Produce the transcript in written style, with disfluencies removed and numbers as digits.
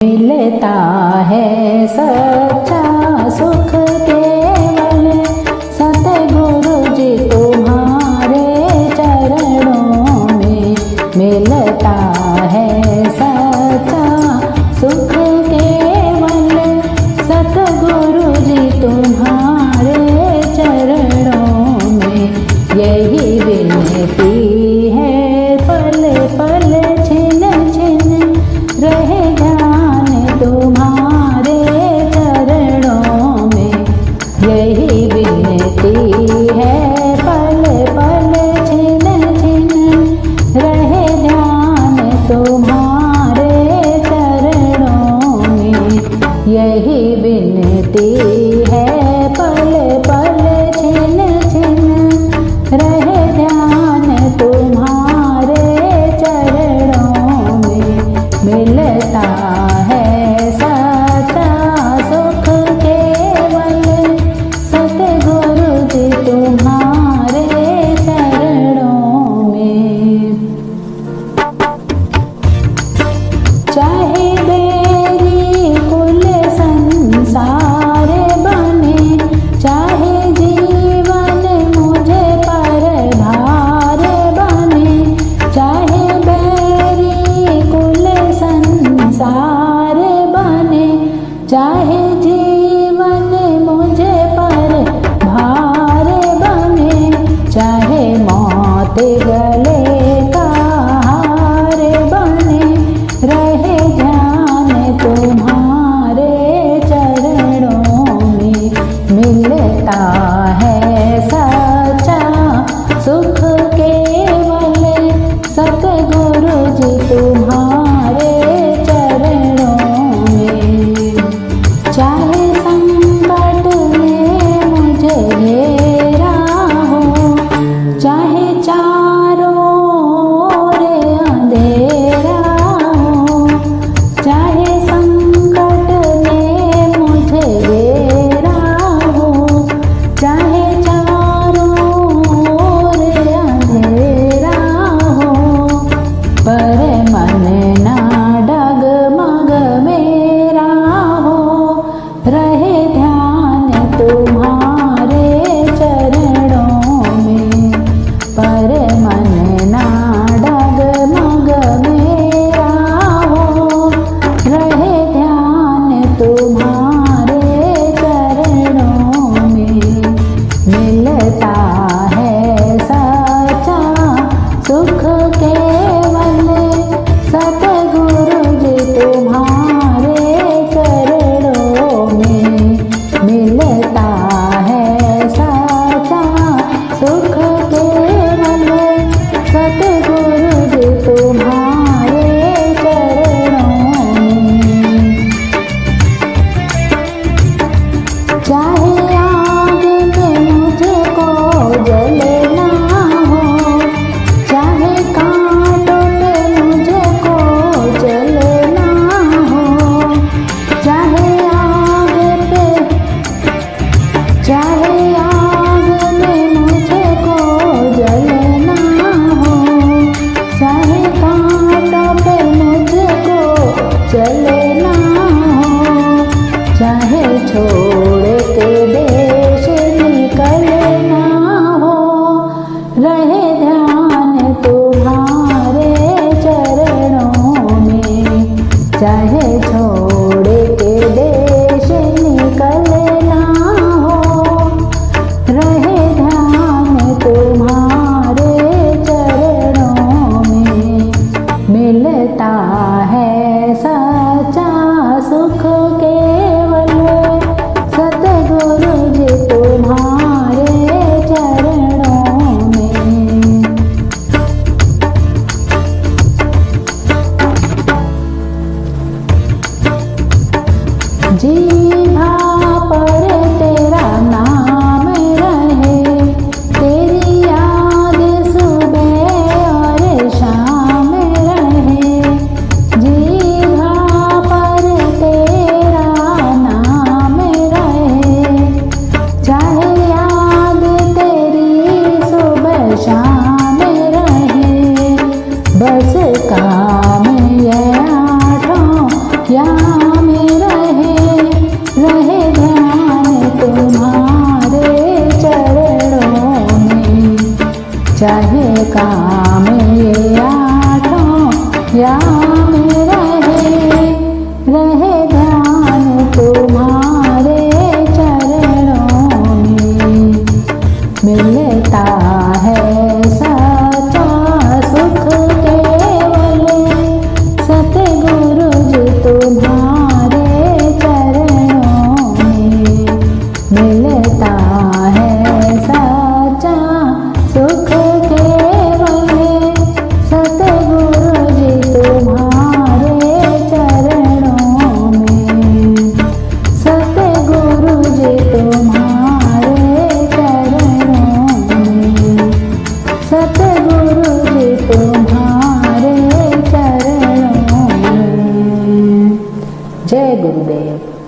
मिलता है सच्चा सुख केवल सतगुरु जी तुम्हारे चरणों में। मिलता है सच्चा सुख केवल सतगुरु जी तुम्हारे चरणों में। यही विनती है पल पल छिन छिन रहे तुम्हारे चरणों में। यही विनती है पल पल छिन छिन रहे ध्यान तुम्हारे चरणों में। यही विनती है पल पल छिन छिन रहे ध्यान तुम्हारे चरणों में। मिलता चाहे बेरी कुल संसार बने, चाहे जीवन मुझे पर भार बने। चाहे बेरी कुल संसार बने, चाहे जीवन मुझे पर भार बने। चाहे मौत गले का हार बने, रहे ध्यान तुम्हारे चरणों में। मिलता है सच्चा सुख केवल सतगुरु जी तुम्हारे चरणों में। चाहे संकट में मुझे घेरा हो, चाहे चारों ओर अंधेरा, चाहे संकट में मुझे घेरा हो, चाहे चारों ओर अंधेरा हो। पर मन ना डगमग मेरा हो, रहे ध्यान तुम्हारे चरणों में। पर मन ना डगमग मेरा हो, रहे ध्यान तुम्हारे चरणों में। मिलता है सच्चा सुख केवल सतगुरु जी तुम्हारे चरणों में। मिलता है सच्चा सुख केवल सतगुरु जी तुम्हारे चरणों में। चाहे आग में मुझको जलना हो, चाहे कांटों पे मुझको जलना हो। चाहे आग पे, चाहे आग में मुझको जलना हो, चाहे कांटों पे मुझको जलना हो। चाहे छोड़ के देश निकलना हो, रहे ध्यान तुम्हारे चरणों में। चाहे छोड़ के देश निकलना हो, रहे ध्यान तुम्हारे चरणों में। मिलता है सच्चा सुख केवल सतगुरु जी तुम्हारे चरणों में। जीभा पर तेरा नाम रहे, तेरी याद सुबह और शाम रहे। जीभा पर तेरा नाम रहे, चाहे याद तेरी सुबह शाम रहे। बस काम ये आठों या જય ગુરુદેવ.